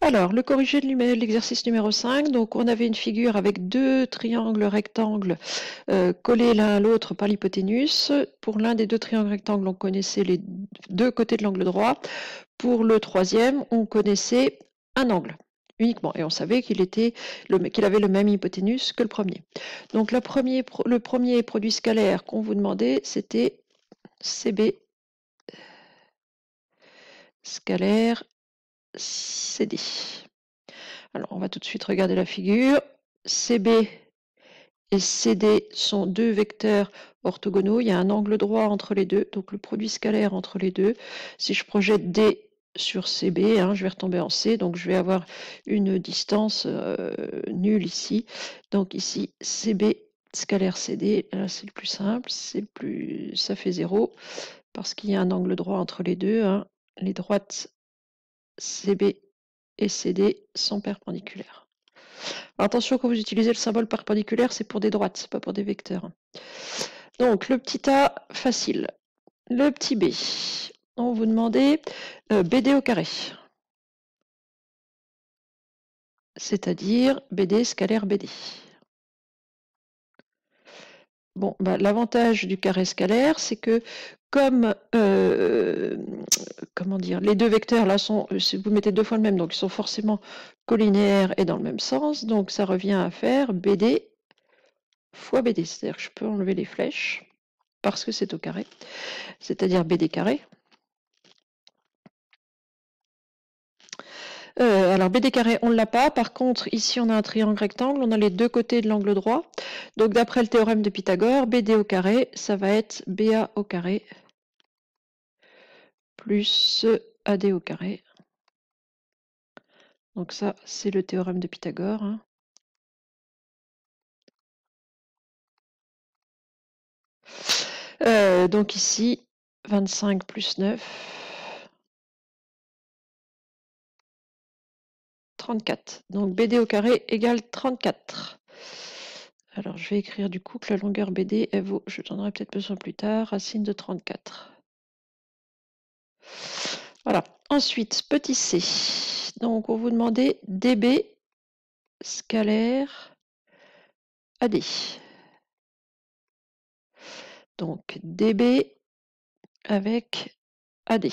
Alors, le corrigé de l'exercice numéro 5, donc on avait une figure avec deux triangles rectangles collés l'un à l'autre par l'hypoténuse. Pour l'un des deux triangles rectangles, on connaissait les deux côtés de l'angle droit. Pour le troisième, on connaissait un angle uniquement, et on savait qu'il avait le même hypoténuse que le premier. Donc le premier produit scalaire qu'on vous demandait, c'était CB scalaire CD. Alors on va tout de suite regarder la figure. CB et CD sont deux vecteurs orthogonaux. Il y a un angle droit entre les deux, donc le produit scalaire entre les deux. Si je projette D sur CB, je vais retomber en C, donc je vais avoir une distance nulle ici. Donc ici, CB scalaire CD, là c'est le plus simple, ça fait 0, parce qu'il y a un angle droit entre les deux. Les droites CB et CD sont perpendiculaires. Alors, attention, quand vous utilisez le symbole perpendiculaire, c'est pour des droites, c'est pas pour des vecteurs. Donc, le petit A, facile. Le petit B, on vous demandait BD au carré. C'est-à-dire BD scalaire BD. Bon, l'avantage du carré scalaire, c'est que comme comment dire, les deux vecteurs là sont, si vous mettez deux fois le même, donc ils sont forcément collinéaires et dans le même sens, donc ça revient à faire BD fois BD, c'est-à-dire que je peux enlever les flèches parce que c'est au carré, c'est-à-dire BD carré. Alors BD carré, on ne l'a pas. Par contre, ici, on a un triangle rectangle. On a les deux côtés de l'angle droit. Donc, d'après le théorème de Pythagore, BD au carré, ça va être BA au carré plus AD au carré. Donc ça, c'est le théorème de Pythagore. Donc ici, 25 plus 9, 34. Donc BD au carré égale 34. Alors je vais écrire du coup que la longueur BD, elle vaut, je donnerai peut-être besoin plus tard, racine de 34. Voilà. Ensuite, petit c. Donc on vous demandait DB scalaire AD. Donc DB avec AD.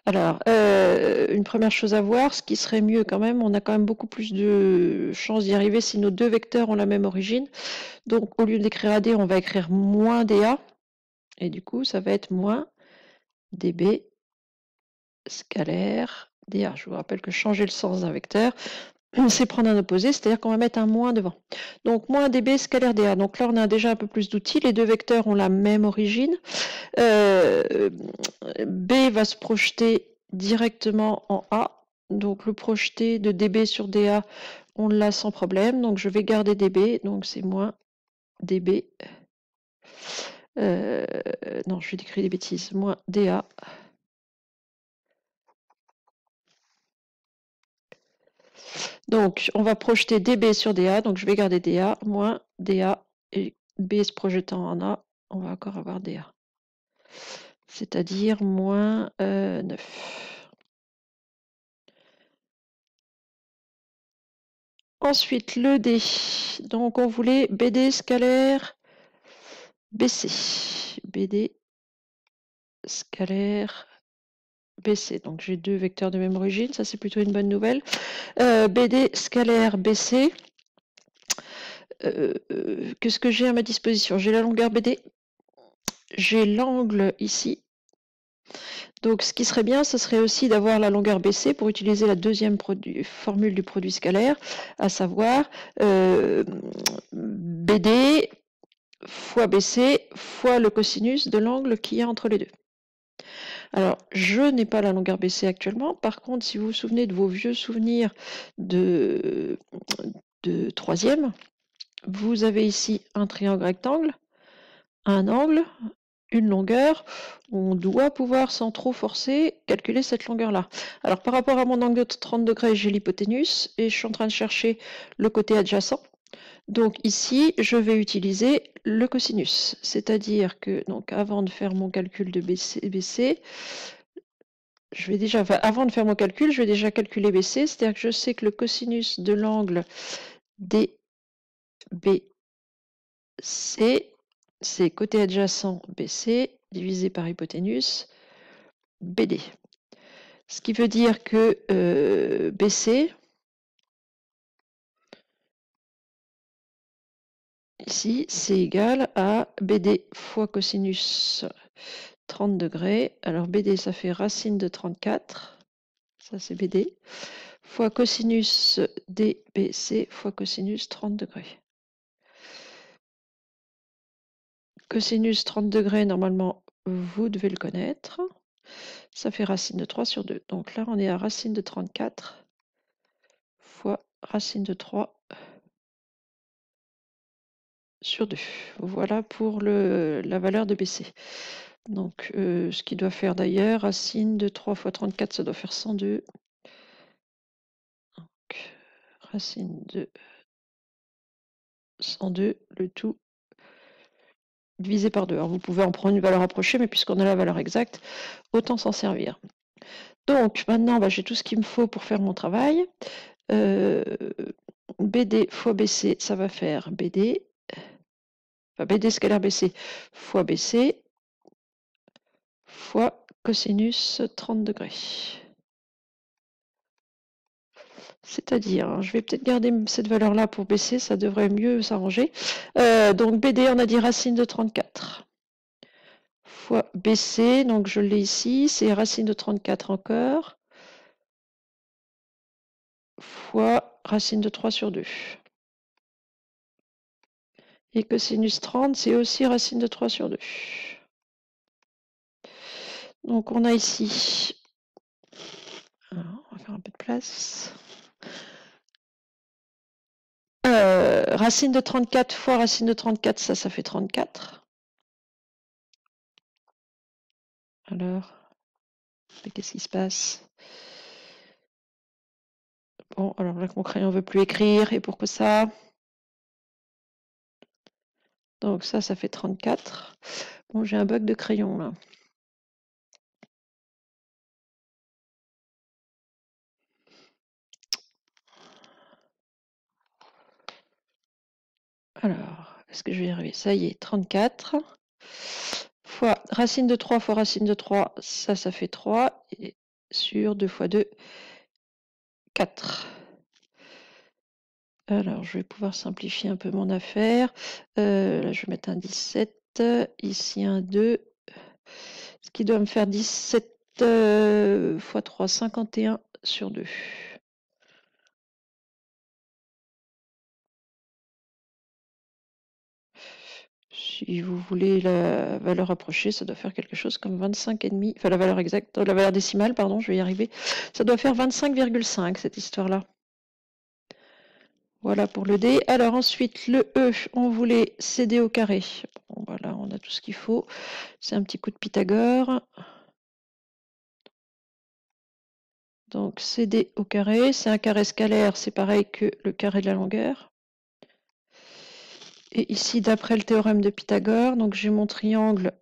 Alors, une première chose à voir, ce qui serait mieux quand même, on a quand même beaucoup plus de chances d'y arriver si nos deux vecteurs ont la même origine. Donc, au lieu d'écrire AD, on va écrire moins DA. Et du coup, ça va être moins DB scalaire DA. Je vous rappelle que changer le sens d'un vecteur, c'est prendre un opposé, c'est-à-dire qu'on va mettre un moins devant. Donc, moins DB scalaire DA. Donc là, on a déjà un peu plus d'outils. Les deux vecteurs ont la même origine. B va se projeter directement en A. Donc le projeté de DB sur DA, on l'a sans problème. Donc je vais garder DB. Donc c'est moins DB. Non, je vais décrire des bêtises. Moins DA. Donc on va projeter DB sur DA. Donc je vais garder DA. Moins DA. Et B se projetant en A, on va encore avoir DA. C'est-à-dire moins 9. Ensuite, le D. Donc, on voulait BD scalaire BC. BD scalaire BC. Donc, j'ai deux vecteurs de même origine. Ça, c'est plutôt une bonne nouvelle. BD scalaire BC. Qu'est-ce que j'ai à ma disposition? J'ai la longueur BD. J'ai l'angle ici. Donc, ce qui serait bien, ce serait aussi d'avoir la longueur BC pour utiliser la deuxième formule du produit scalaire, à savoir BD fois BC fois le cosinus de l'angle qu'il y a entre les deux. Alors, je n'ai pas la longueur BC actuellement. Par contre, si vous vous souvenez de vos vieux souvenirs de troisième, vous avez ici un triangle rectangle, un angle, une longueur. On doit pouvoir, sans trop forcer, calculer cette longueur-là. Alors, par rapport à mon angle de 30 degrés, j'ai l'hypoténuse et je suis en train de chercher le côté adjacent. Donc ici, je vais utiliser le cosinus, c'est-à-dire que, donc, avant de faire mon calcul de BC, je vais déjà, enfin, avant de faire mon calcul, je vais déjà calculer BC, c'est-à-dire que je sais que le cosinus de l'angle DBC, c'est côté adjacent BC divisé par hypoténuse BD. Ce qui veut dire que BC, ici, c'est égal à BD fois cosinus 30 degrés. Alors BD, ça fait racine de 34, ça c'est BD, fois cosinus DBC fois cosinus 30 degrés. Cosinus 30 degrés, normalement, vous devez le connaître. Ça fait racine de 3 sur 2. Donc là, on est à racine de 34 fois racine de 3 sur 2. Voilà pour la valeur de BC. Donc, ce qui doit faire d'ailleurs, racine de 3 fois 34, ça doit faire 102. Donc, racine de 102, le tout divisé par 2. Alors, vous pouvez en prendre une valeur approchée, mais puisqu'on a la valeur exacte, autant s'en servir. Donc, maintenant, bah, j'ai tout ce qu'il me faut pour faire mon travail. BD fois BC, ça va faire BD, enfin BD scalaire BC fois BC fois cosinus 30 degrés. C'est-à-dire, hein, je vais peut-être garder cette valeur-là pour BC, ça devrait mieux s'arranger. Donc BD, on a dit racine de 34 fois BC, donc je l'ai ici, c'est racine de 34 encore, fois racine de 3 sur 2. Et cosinus 30, c'est aussi racine de 3 sur 2. Donc on a ici, alors, on va faire un peu de place. Racine de 34 fois racine de 34, ça fait 34. Alors, qu'est-ce qui se passe? Bon, alors là, mon crayon ne veut plus écrire, et pourquoi ça? Donc ça fait 34. Bon, j'ai un bug de crayon, là. Alors, est-ce que je vais y arriver? Ça y est, 34. Fois racine de 3 fois racine de 3, ça fait 3. Et sur 2 fois 2, 4. Alors, je vais pouvoir simplifier un peu mon affaire. Là, je vais mettre un 17. Ici, un 2. Ce qui doit me faire 17 fois 3, 51 sur 2. Si vous voulez la valeur approchée, ça doit faire quelque chose comme 25,5. Enfin, la valeur exacte, la valeur décimale, pardon, je vais y arriver. Ça doit faire 25,5 cette histoire-là. Voilà pour le D. Alors ensuite, le E, on voulait CD au carré. Bon, voilà, on a tout ce qu'il faut. C'est un petit coup de Pythagore. Donc CD au carré, c'est un carré scalaire, c'est pareil que le carré de la longueur. Et ici, d'après le théorème de Pythagore, donc j'ai mon triangle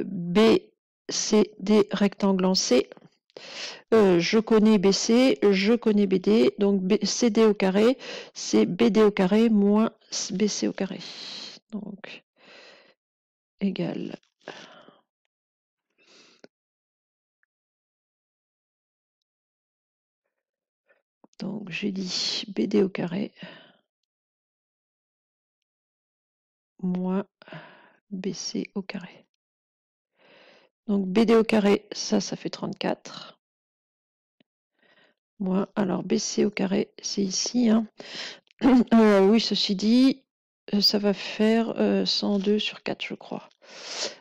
BCD rectangle en C. Je connais BC, je connais BD, donc CD au carré, c'est BD au carré moins BC au carré. Donc, égal. Donc, j'ai dit BD au carré moins BC au carré. Donc, BD au carré, ça fait 34. Moins, alors BC au carré, c'est ici. Hein. Oui, ceci dit, ça va faire 102 sur 4, je crois.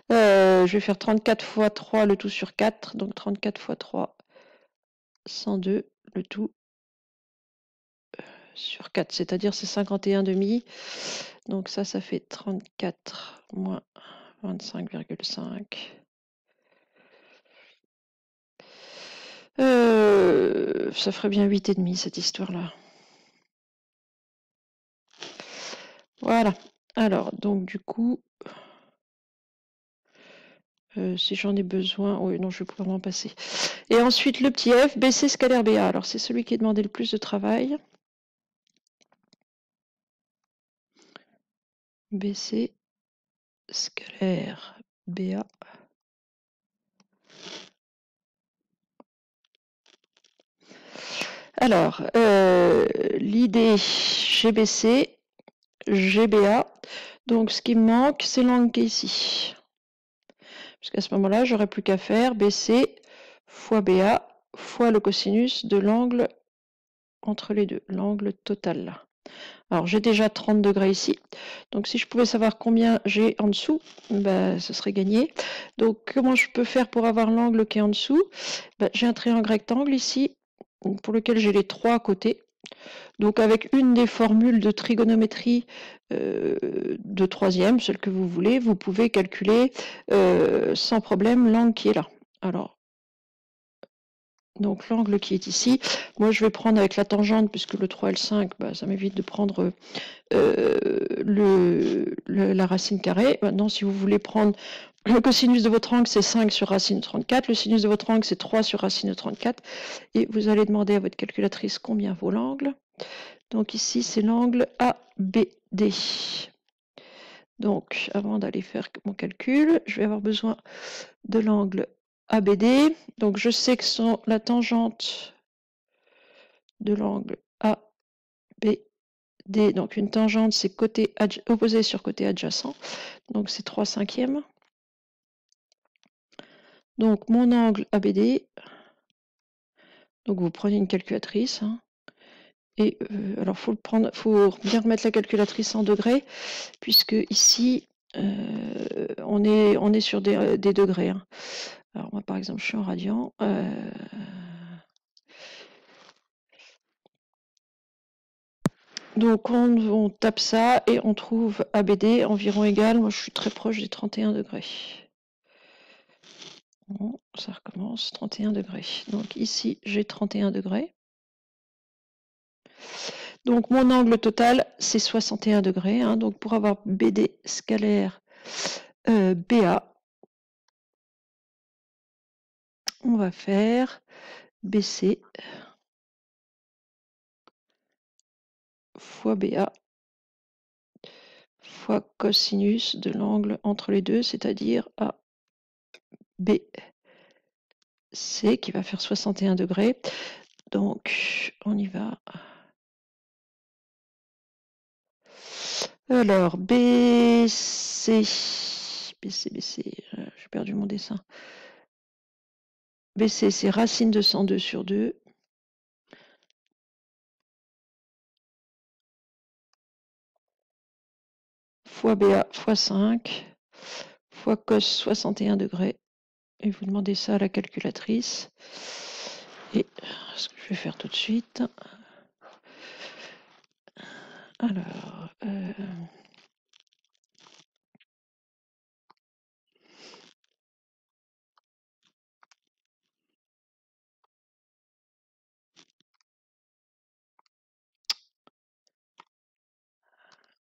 Je vais faire 34 fois 3, le tout sur 4. Donc 34 fois 3, 102, le tout sur 4. C'est-à-dire c'est 51,5. Donc ça fait 34 moins 25,5. Ça ferait bien 8,5 cette histoire-là. Voilà. Alors, donc du coup, si j'en ai besoin. Oui, non, je vais pouvoir m'en passer. Et ensuite, le petit f, BC scalaire BA. Alors, c'est celui qui a demandé le plus de travail. BC scalaire BA. Alors, l'idée GBC, GBA. Donc, ce qui me manque, c'est l'angle qui est ici. Parce qu'à ce moment-là, j'aurais plus qu'à faire BC fois BA fois le cosinus de l'angle entre les deux, l'angle total. Alors, j'ai déjà 30 degrés ici. Donc, si je pouvais savoir combien j'ai en dessous, ben, ce serait gagné. Donc, comment je peux faire pour avoir l'angle qui est en dessous? Ben, j'ai un triangle rectangle ici, pour lequel j'ai les 3 côtés. Donc, avec une des formules de trigonométrie de 3e, celle que vous voulez, vous pouvez calculer sans problème l'angle qui est là. Alors, donc l'angle qui est ici, moi je vais prendre avec la tangente, puisque le 3 et le 5, bah, ça m'évite de prendre la racine carrée. Maintenant, si vous voulez prendre le cosinus de votre angle, c'est 5 sur racine de 34. Le sinus de votre angle, c'est 3 sur racine de 34. Et vous allez demander à votre calculatrice combien vaut l'angle. Donc ici, c'est l'angle ABD. Donc, avant d'aller faire mon calcul, je vais avoir besoin de l'angle ABD. Donc, je sais que la tangente de l'angle ABD, donc une tangente, c'est côté opposé sur côté adjacent. Donc, c'est 3/5. Donc, mon angle ABD, donc vous prenez une calculatrice, hein, et alors faut bien remettre la calculatrice en degrés, puisque ici on est sur des degrés. Hein. Alors moi par exemple je suis en radian. Donc on tape ça et on trouve ABD environ égal. Moi je suis très proche des 31 degrés. Bon, ça recommence, 31 degrés. Donc ici j'ai 31 degrés. Donc mon angle total, c'est 61 degrés. Hein. Donc pour avoir BD scalaire BA, on va faire BC fois BA fois cosinus de l'angle entre les deux, c'est-à-dire ABC qui va faire 61 degrés. Donc on y va. Alors, BC, j'ai perdu mon dessin. BC, c'est racine de 102 sur 2. Fois BA fois 5, fois cos 61 degrés. Et vous demandez ça à la calculatrice. Et ce que je vais faire tout de suite. Alors,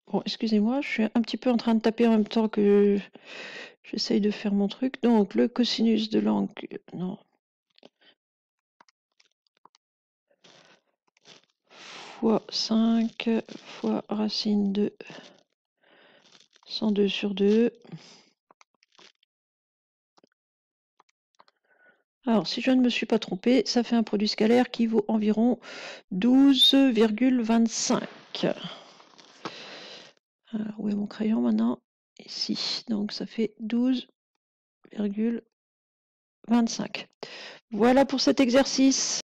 bon, excusez-moi, je suis un petit peu en train de taper en même temps que j'essaye de faire mon truc. Donc, le cosinus de l'angle, non. Fois 5 fois racine de 102 sur 2. Alors, si je ne me suis pas trompé, ça fait un produit scalaire qui vaut environ 12,25. Alors, où est mon crayon maintenant? Ici. Donc, ça fait 12,25. Voilà pour cet exercice.